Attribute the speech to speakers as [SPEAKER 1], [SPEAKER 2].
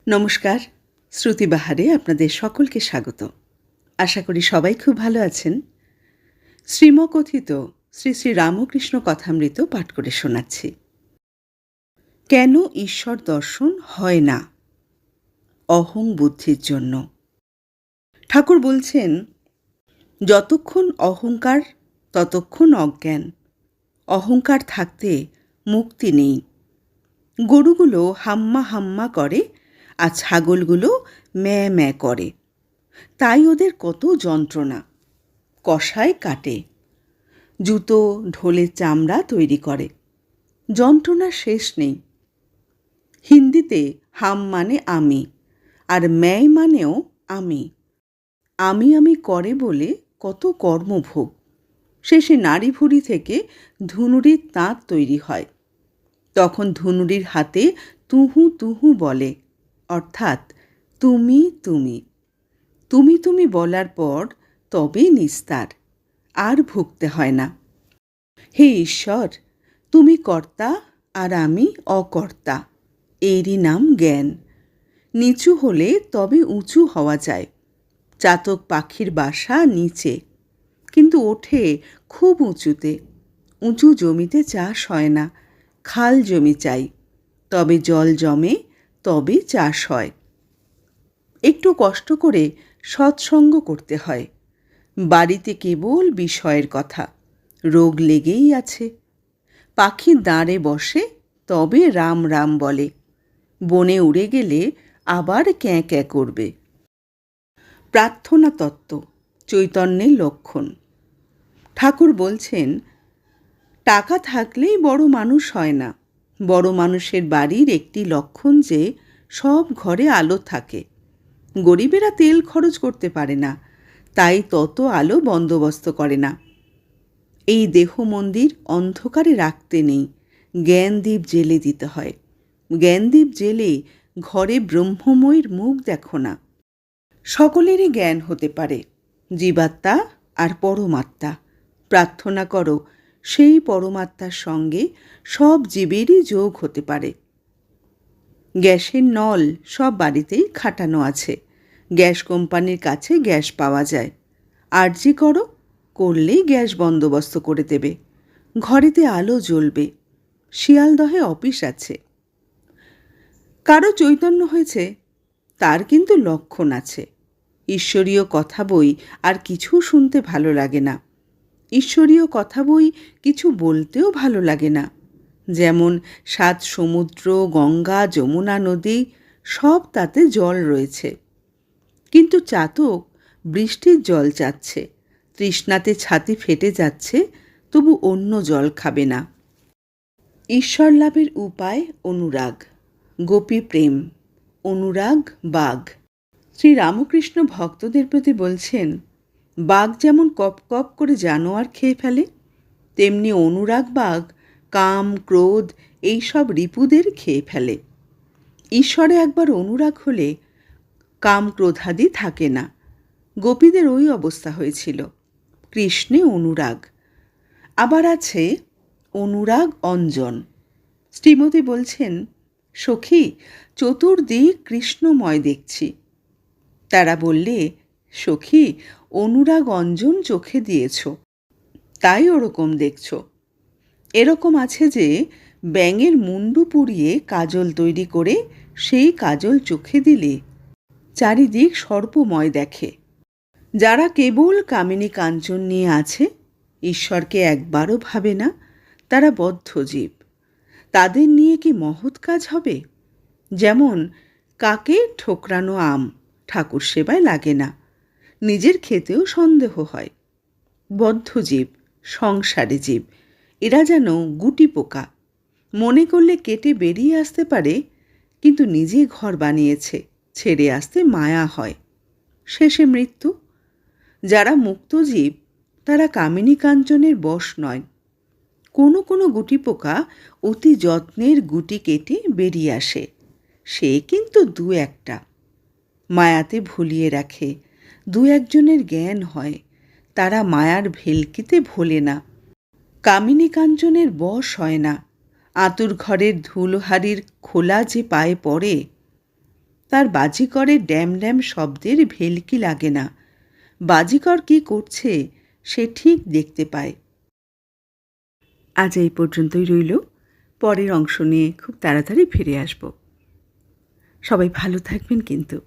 [SPEAKER 1] নমস্কার, শ্রুতিবাহারে আপনাদের সকলকে স্বাগত। আশা করি সবাই খুব ভালো আছেন। শ্রীমকথিত শ্রী শ্রী রামকৃষ্ণ কথামৃত পাঠ করে শোনাচ্ছি। কেন ঈশ্বর দর্শন হয় না? অহং বুদ্ধির জন্য। ঠাকুর বলছেন, যতক্ষণ অহংকার ততক্ষণ অজ্ঞান। অহংকার থাকতে মুক্তি নেই। গরুগুলো হাম্মা হাম্মা করে আর ছাগলগুলো ম্যাঁ ম্যাঁ করে। তাই ওদের কত যন্ত্রণা। কষায় কাটে, জুতো ঢোলের চামড়া তৈরি করে। যন্ত্রণার শেষ নেই। হিন্দিতে হাম মানে আমি, আর ম্যায় মানেও আমি। আমি আমি করে বলে কত কর্মভোগ। শেষে নাড়িভুড়ি থেকে ধুনুরির তাঁত তৈরি হয়। তখন ধুনুরির হাতে তুহু তুহু বলে, অর্থাৎ তুমি তুমি। তুমি তুমি বলার পর তবে নিস্তার, আর ভুগতে হয় না। হে ঈশ্বর, তুমি কর্তা আর আমি অকর্তা, এরই নাম জ্ঞান। নিচু হলে তবে উঁচু হওয়া যায়। চাতক পাখির বাসা নিচে, কিন্তু ওঠে খুব উঁচুতে। উঁচু জমিতে চাষ হয় না, খাল জমি চাই, তবে জল জমে, তবে চাষ হয়। একটু কষ্ট করে সৎসঙ্গ করতে হয়। বাড়িতে কেবল বিষয়ের কথা, রোগ লেগেই আছে। পাখি দাঁড়ে বসে, তবে রাম রাম বলে। বনে উড়ে গেলে আবার ক্যাঁ ক্যাঁ করবে। প্রার্থনা তত্ত্ব, চৈতন্যের লক্ষণ। ঠাকুর বলছেন, টাকা থাকলেই বড় মানুষ হয় না। বড় মানুষের বাড়ির একটি লক্ষণ যে সব ঘরে আলো থাকে। গরিবেরা তেল খরচ করতে পারে না, তাই তত আলো বন্দোবস্ত করে না। এই দেহ মন্দির অন্ধকারে রাখতে নেই, জ্ঞানদীপ জেলে দিতে হয়। জ্ঞানদীপ জেলে ঘরে ব্রহ্মময়ীর মুখ দেখো না। সকলেরই জ্ঞান হতে পারে, জীবাত্মা আর পরমাত্মা। প্রার্থনা করো সেই পরমাত্মার সঙ্গে সব জীবেরই যোগ হতে পারে। গ্যাসের নল সব বাড়িতেই খাটানো আছে। গ্যাস কোম্পানির কাছে গ্যাস পাওয়া যায়। আর্জি করো, করলেই গ্যাস বন্দোবস্ত করে দেবে। ঘরেতে আলো জ্বলবে। শিয়ালদহে অফিস আছে। কারো চৈতন্য হয়েছে, তার কিন্তু লক্ষণ আছে। ঈশ্বরীয় কথা বই আর কিছু শুনতে ভালো লাগে না। ঈশ্বরীয় কথা বই কিছু বলতেও ভালো লাগে না। যেমন 7 সমুদ্র, গঙ্গা, যমুনা নদী, সব তাতে জল রয়েছে। কিন্তু চাতক বৃষ্টির জল চাচ্ছে। তৃষ্ণাতে ছাতি ফেটে যাচ্ছে, তবু অন্য জল খাবে না। ঈশ্বর লাভের উপায় অনুরাগ, গোপী প্রেম, অনুরাগ বাঘ। শ্রী রামকৃষ্ণ ভক্তদের প্রতি বলছেন, বাঘ যেমন কপ কপ করে জানোয়ার খেয়ে ফেলে, তেমনি অনুরাগ বাঘ কাম, ক্রোধ এইসব রিপুদের খেয়ে ফেলে। ঈশ্বরে একবার অনুরাগ হলে কাম ক্রোধাদি থাকে না। গোপীদের ওই অবস্থা হয়েছিল। কৃষ্ণে অনুরাগ। আবার আছে অনুরাগ অঞ্জন। শ্রীমতী বলছেন, সখী, চতুর্দিক কৃষ্ণময় দেখছি। তারা বললে, সখী, অনুরাগ অঞ্জন চোখে দিয়েছ, তাই ওরকম দেখছ। এরকম আছে যে ব্যাঙের মুন্ডু পুড়িয়ে কাজল তৈরি করে সেই কাজল চোখে দিলে চারিদিক সর্পময় দেখে। যারা কেবল কামিনী কাঞ্চন নিয়ে আছে, ঈশ্বরকে একবারও ভাবে না, তারা বদ্ধ জীব। তাদের নিয়ে কি মহৎ কাজ হবে? যেমন কাকে ঠোকরানো আম ঠাকুর সেবায় লাগে না, নিজের খেতেও সন্দেহ হয়। বদ্ধ জীব, সংসারে জীব, এরা যেন গুটি পোকা। মনে করলে কেটে বেরিয়ে আসতে পারে, কিন্তু নিজে ঘর বানিয়েছে, ছেড়ে আসতে মায়া হয়। শেষে মৃত্যু। যারা মুক্ত জীব, তারা কামিনী কাঞ্চনের বশ নয়। কোনো কোনো গুটি পোকা অতি যত্নের গুটি কেটে বেরিয়ে আসে, সে কিন্তু 2-1টা। মায়াতে ভুলিয়ে রাখে, 2-1জনের জ্ঞান হয়, তারা মায়ার ভেলকিতে ভোলে না। কামিনী কাঞ্চনের বশ হয় না। আতুর ঘরের ধুলোহারির খোলা যে পায়ে পড়ে, তার বাজিকরের ড্যাম ড্যাম শব্দের ভেলকি লাগে না। বাজিকর কি করছে সে ঠিক দেখতে পায়। আজ এই পর্যন্তই রইল। পরের অংশ নিয়ে খুব তাড়াতাড়ি ফিরে আসব। সবাই ভালো থাকবেন কিন্তু।